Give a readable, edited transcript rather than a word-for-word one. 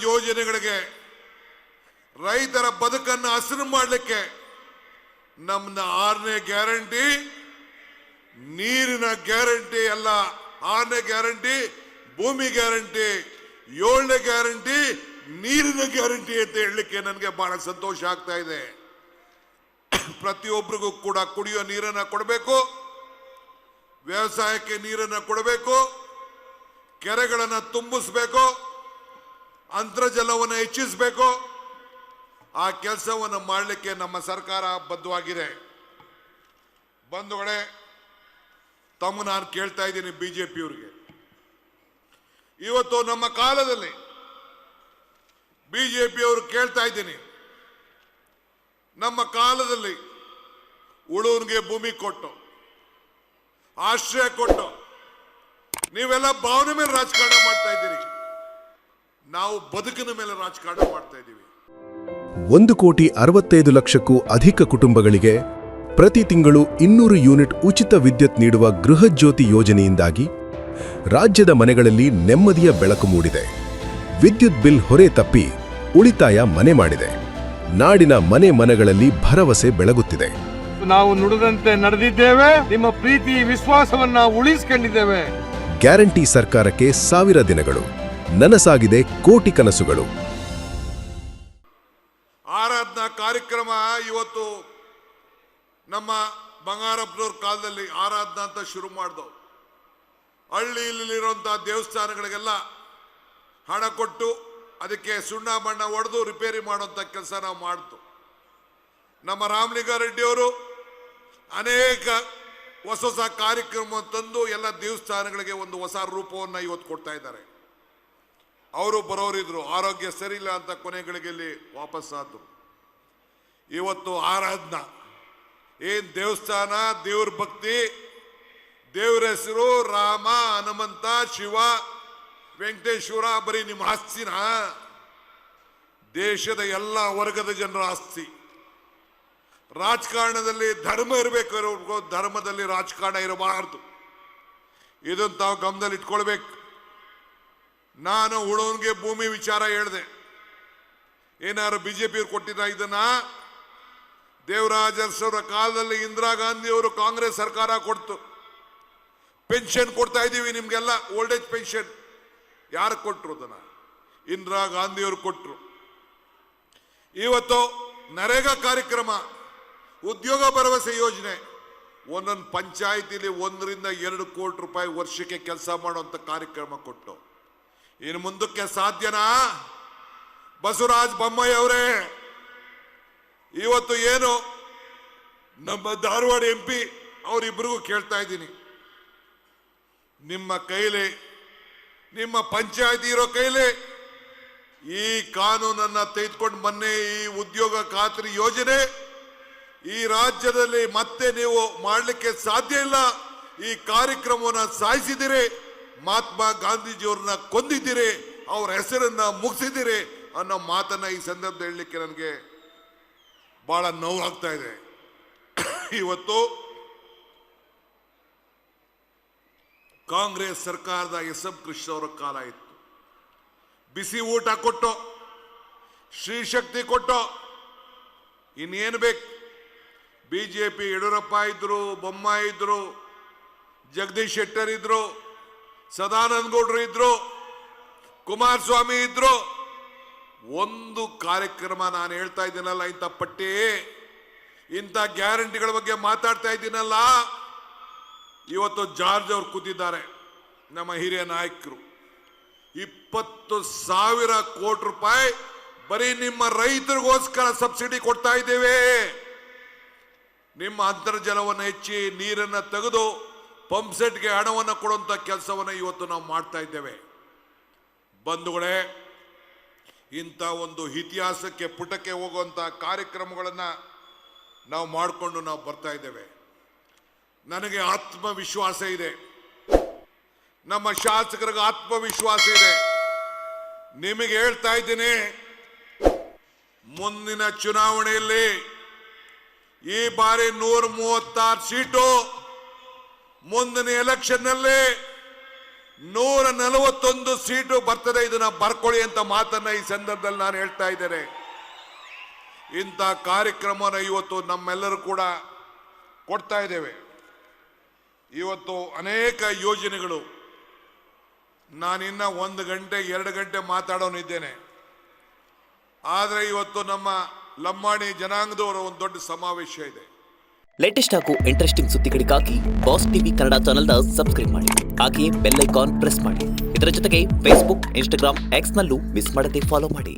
ಯೋಜನೆಗಳಿಗೆ ರೈತರ ಬದುಕನ್ನು ಹಸಿರು ಮಾಡಲಿಕ್ಕೆ ನಮ್ಮನ್ನ 6ನೇ ಗ್ಯಾರಂಟಿ ನೀರಿನ ಗ್ಯಾರಂಟಿ ಅಲ್ಲ, 6ನೇ ಗ್ಯಾರಂಟಿ ಭೂಮಿ ಗ್ಯಾರಂಟಿ, 7ನೇ ಗ್ಯಾರಂಟಿ ನೀರಿನ ಗ್ಯಾರಂಟಿ ಅಂತ ಹೇಳಲಿಕ್ಕೆ ನನಗೆ ಬಹಳ ಸಂತೋಷ ಆಗ್ತಾ ಇದೆ. ಪ್ರತಿಯೊಬ್ಬರಿಗೂ ಕೂಡ ಕುಡಿಯೋ ನೀರನ್ನು ಕೊಡಬೇಕು, ವ್ಯವಸಾಯಕ್ಕೆ ನೀರನ್ನು ಕೊಡಬೇಕು, ಕೆರೆಗಳನ್ನು ತುಂಬಿಸಬೇಕು, ಅಂತರ್ಜಲವನ್ನು ಹೆಚ್ಚಿಸಬೇಕು. ಆ ಕೆಲಸವನ್ನು ಮಾಡಲಿಕ್ಕೆ ನಮ್ಮ ಸರ್ಕಾರ ಬದ್ಧವಾಗಿದೆ. ಬಂಧುಗಳೇ, ತಮ್ಮ ನಾನು ಕೇಳ್ತಾ ಇದ್ದೀನಿ ಬಿಜೆಪಿಯವರಿಗೆ, ಇವತ್ತು ನಮ್ಮ ಕಾಲದಲ್ಲಿ ಬಿಜೆಪಿಯವರು ಕೇಳ್ತಾ ಇದ್ದೀನಿ, ನಮ್ಮ ಕಾಲದಲ್ಲಿ ಉಳುವನಿಗೆ ಭೂಮಿ ಕೊಟ್ಟು ಆಶ್ರಯ ಕೊಟ್ಟು ನೀವೆಲ್ಲ ಭಾವನೆ ಮೇಲೆ ರಾಜಕಾರಣ ಮಾಡ್ತಾ ಇದ್ದೀರಿ, ನಾವು ಬದುಕಿನ ಮೇಲೆ ರಾಜಕಾರಣ ಮಾಡ್ತಾ ಇದ್ದೀವಿ. 1,65,00,000ಕ್ಕೂ ಅಧಿಕ ಕುಟುಂಬಗಳಿಗೆ ಪ್ರತಿ ತಿಂಗಳು 200 ಯೂನಿಟ್ ಉಚಿತ ವಿದ್ಯುತ್ ನೀಡುವ ಗೃಹಜ್ಯೋತಿ ಯೋಜನೆಯಿಂದಾಗಿ ರಾಜ್ಯದ ಮನೆಗಳಲ್ಲಿ ನೆಮ್ಮದಿಯ ಬೆಳಕು ಮೂಡಿದೆ. ವಿದ್ಯುತ್ ಬಿಲ್ ಹೊರೆ ತಪ್ಪಿ ಉಳಿತಾಯ ಮನೆ ಮಾಡಿದೆ. ನಾಡಿನ ಮನೆ ಮನಗಳಲ್ಲಿ ಭರವಸೆ ಬೆಳಗುತ್ತಿದೆ. ನಾವು ನುಡಿದಂತೆ ನಡೆದಿದ್ದೇವೆ, ನಿಮ್ಮ ಪ್ರೀತಿ ವಿಶ್ವಾಸವನ್ನ ಉಳಿಸಿಕೊಂಡಿದ್ದೇವೆ. ಗ್ಯಾರಂಟಿ ಸರ್ಕಾರಕ್ಕೆ 1000 ದಿನಗಳು, ನನಸಾಗಿದೆ ಕೋಟಿ ಕನಸುಗಳು. ಆರಾಧನಾ ಕಾರ್ಯಕ್ರಮ ಇವತ್ತು ನಮ್ಮ ಬಂಗಾರಪ್ಪನವ್ರ ಕಾಲದಲ್ಲಿ ಆರಾಧನಾ ಅಂತ ಶುರು ಮಾಡಿದವು. ಹಳ್ಳಿಯಲ್ಲಿರುವಂತಹ ದೇವಸ್ಥಾನಗಳಿಗೆಲ್ಲ ಹಣ ಕೊಟ್ಟು ಅದಕ್ಕೆ ಸುಣ್ಣ ಬಣ್ಣ ಹೊಡೆದು ರಿಪೇರಿ ಮಾಡುವಂಥ ಕೆಲಸ ನಾವು ಮಾಡ್ತು. ನಮ್ಮ ರಾಮಲಿಂಗಾರೆಡ್ಡಿಯವರು ಅನೇಕ ಹೊಸ ಹೊಸ ಕಾರ್ಯಕ್ರಮ ತಂದು ಎಲ್ಲ ದೇವಸ್ಥಾನಗಳಿಗೆ ಒಂದು ಹೊಸ ರೂಪವನ್ನು ಇವತ್ತು ಕೊಡ್ತಾ ಇದ್ದಾರೆ. ಅವರು ಬರೋರಿದ್ರು, ಆರೋಗ್ಯ ಸರಿ ಇಲ್ಲ ಅಂತ ಕೊನೆಗಳಿಗೆಲ್ಲಿ ವಾಪಸ್ಸಾದ್ರು. ಇವತ್ತು ಆರಾಧನಾ ಏನ್ ದೇವಸ್ಥಾನ, ದೇವ್ರ ಭಕ್ತಿ, ದೇವ್ರ ಹೆಸರು ರಾಮ, ಹನುಮಂತ, ಶಿವ, ವೆಂಕಟೇಶ್ವರ ಬರೀ ನಿಮ್ಮ ಆಸ್ತಿನ? ದೇಶದ ಎಲ್ಲ ವರ್ಗದ ಜನರ ಆಸ್ತಿ. ರಾಜಕಾರಣದಲ್ಲಿ ಧರ್ಮ ಇರಬೇಕು, ಧರ್ಮದಲ್ಲಿ ರಾಜಕಾರಣ ಇರಬಾರದು. ಇದನ್ನು ತಾವು ಗಮನದಲ್ಲಿ ಇಟ್ಕೊಳ್ಬೇಕು. ನಾನು ಉಳೋನ್ಗೆ ಭೂಮಿ ವಿಚಾರ ಹೇಳಿದೆ, ಏನಾದ್ರು ಬಿಜೆಪಿಯವರು ಕೊಟ್ಟಿದ್ದ ಇದನ್ನ? ದೇವರಾಜ ಅರಸರ ಕಾಲದಲ್ಲಿ ಇಂದಿರಾ ಗಾಂಧಿ ಅವರು ಕಾಂಗ್ರೆಸ್ ಸರ್ಕಾರ ಕೊಡ್ತು. ಪೆನ್ಷನ್ ಕೊಡ್ತಾ ಇದ್ದೀವಿ ನಿಮ್ಗೆಲ್ಲ, ಓಲ್ಡ್ ಏಜ್ ಪೆನ್ಷನ್. ಯಾರು ಕೊಟ್ರು ಅದನ್ನ? ಇಂದಿರಾ ಗಾಂಧಿಯವರು ಕೊಟ್ರು. ಇವತ್ತು ನರೇಗಾ ಕಾರ್ಯಕ್ರಮ, ಉದ್ಯೋಗ ಭರವಸೆ ಯೋಜನೆ, ಒಂದೊಂದು ಪಂಚಾಯಿತಿಲಿ 1 ರಿಂದ 2 ಕೋಟಿ ರೂಪಾಯಿ ವರ್ಷಕ್ಕೆ ಕೆಲಸ ಮಾಡುವಂತ ಕಾರ್ಯಕ್ರಮ ಕೊಟ್ಟು, ಇನ್ನು ಮುಂದಕ್ಕೆ ಸಾಧ್ಯನಾ? ಬಸವರಾಜ ಬೊಮ್ಮಾಯಿ ಅವರೇ, ಇವತ್ತು ಏನು ನಮ್ಮ ಧಾರವಾಡ MP ಅವರಿಬ್ಬರಿಗೂ ಕೇಳ್ತಾ ಇದ್ದೀನಿ, ನಿಮ್ಮ ಕೈಲಿ, ನಿಮ್ಮ ಪಂಚಾಯತಿ ಇರೋ ಕೈಲಿ ಈ ಕಾನೂನನ್ನ ತೆಗೆದುಕೊಂಡು ಮೊನ್ನೆ ಈ ಉದ್ಯೋಗ ಖಾತ್ರಿ ಯೋಜನೆ ಈ ರಾಜ್ಯದಲ್ಲಿ ಮತ್ತೆ ನೀವು ಮಾಡಲಿಕ್ಕೆ ಸಾಧ್ಯ ಇಲ್ಲ. ಈ ಕಾರ್ಯಕ್ರಮವನ್ನು ಸಾಯಿಸಿದಿರಿ, ಮಹಾತ್ಮ ಗಾಂಧೀಜಿಯವ್ರನ್ನ ಕೊಂದಿದ್ದೀರಿ, ಅವರ ಹೆಸರನ್ನ ಮುಗಿಸಿದಿರಿ ಅನ್ನೋ ಮಾತನ್ನ ಈ ಸಂದರ್ಭದಲ್ಲಿ ಹೇಳಲಿಕ್ಕೆ ನನಗೆ ಬಹಳ ನೋವಾಗ್ತಾ ಇದೆ. ಇವತ್ತು ಕಾಂಗ್ರೆಸ್ ಸರ್ಕಾರದ SM ಕೃಷ್ಣ ಅವರ ಕಾಲ ಇತ್ತು. ಬಿಸಿ ಊಟ ಕೊಟ್ಟು, ಶ್ರೀಶಕ್ತಿ ಕೊಟ್ಟು, ಇನ್ನೇನು ಬೇಕು? ಬಿಜೆಪಿ ಯಡಿಯೂರಪ್ಪ ಇದ್ರು, ಬೊಮ್ಮಾಯಿ ಇದ್ರು, ಜಗದೀಶ್ ಶೆಟ್ಟರ್ ಇದ್ರು, ಸದಾನಂದ ಗೌಡರು ಇದ್ರು, ಕುಮಾರಸ್ವಾಮಿ ಇದ್ರು. ಒಂದು ಕಾರ್ಯಕ್ರಮ ನಾನು ಹೇಳ್ತಾ ಇದ್ದೀನಲ್ಲ, ಇಂಥ ಪಟ್ಟಿ, ಇಂಥ ಗ್ಯಾರಂಟಿಗಳ ಬಗ್ಗೆ ಮಾತಾಡ್ತಾ ಇದ್ದೀನಲ್ಲ, ಇವತ್ತು ಜಾರ್ಜ್ ಅವರು ಕೂತಿದ್ದಾರೆ, ನಮ್ಮ ಹಿರಿಯ ನಾಯಕರು. 20,000 ಕೋಟಿ ರೂಪಾಯಿ ಬರೀ ನಿಮ್ಮ ರೈತರಿಗೋಸ್ಕರ ಸಬ್ಸಿಡಿ ಕೊಡ್ತಾ ಇದ್ದೇವೆ. ನಿಮ್ಮ ಅಂತರ್ಜಲವನ್ನು ಹೆಚ್ಚಿ ನೀರನ್ನು ತೆಗೆದು ಪಂಪ್ ಸೆಟ್ಗೆ ಹಣವನ್ನು ಕೊಡುವಂತ ಕೆಲಸವನ್ನು ಇವತ್ತು ನಾವು ಮಾಡ್ತಾ ಇದ್ದೇವೆ. ಬಂಧುಗಳೇ, ಇಂಥ ಒಂದು ಇತಿಹಾಸಕ್ಕೆ ಪುಟಕ್ಕೆ ಹೋಗುವಂತ ಕಾರ್ಯಕ್ರಮಗಳನ್ನು ನಾವು ಮಾಡಿಕೊಂಡು ನಾವು ಬರ್ತಾ ಇದ್ದೇವೆ. ನನಗೆ ಆತ್ಮವಿಶ್ವಾಸ ಇದೆ, ನಮ್ಮ ಶಾಸಕರಿಗೆ ಆತ್ಮವಿಶ್ವಾಸ ಇದೆ. ನಿಮಗೆ ಹೇಳ್ತಾ ಇದ್ದೀನಿ, ಮುಂದಿನ ಚುನಾವಣೆಯಲ್ಲಿ ಈ ಬಾರಿ 136 ಸೀಟು, ಮುಂದಿನ ಎಲೆಕ್ಷನ್ ನಲ್ಲಿ 141 ಸೀಟು ಬರ್ತದೆ, ಇದನ್ನ ಬರ್ಕೊಳ್ಳಿ ಅಂತ ಮಾತನ್ನ ಈ ಸಂದರ್ಭದಲ್ಲಿ ನಾನು ಹೇಳ್ತಾ ಇದ್ದೇನೆ. ಇಂಥ ಕಾರ್ಯಕ್ರಮನ ಇವತ್ತು ನಮ್ಮೆಲ್ಲರೂ ಕೂಡ ಕೊಡ್ತಾ ಇದ್ದೇವೆ. ಇವತ್ತು ಅನೇಕ ಯೋಜನೆಗಳು, ನಾನಿನ್ನ 1 ಗಂಟೆ 2 ಗಂಟೆ ಮಾತಾಡೋನಿದ್ದೇನೆ. ಆದರೆ ಇವತ್ತು ನಮ್ಮ ಲಂಬಾಣಿ ಜನಾಂಗದವರ ಒಂದು ದೊಡ್ಡ ಸಮಾವೇಶ ಇದೆ. ಲೇಟೆಸ್ಟ್ ಹಾಗೂ ಇಂಟ್ರೆಸ್ಟಿಂಗ್ ಸುದ್ದಿಗಳಿಗಾಗಿ ಬಾಸ್ ಟಿವಿ ಕನ್ನಡ ಚಾನೆಲ್ನ ಸಬ್ಸ್ಕ್ರೈಬ್ ಮಾಡಿ. ಹಾಗೆಯೇ ಬೆಲ್ ಐಕಾನ್ ಪ್ರೆಸ್ ಮಾಡಿ. ಇದರ ಜೊತೆಗೆ ಫೇಸ್ಬುಕ್, ಇನ್ಸ್ಟಾಗ್ರಾಮ್, ಎಕ್ಸ್ನಲ್ಲೂ ಮಿಸ್ ಮಾಡದೆ ಫಾಲೋ ಮಾಡಿ.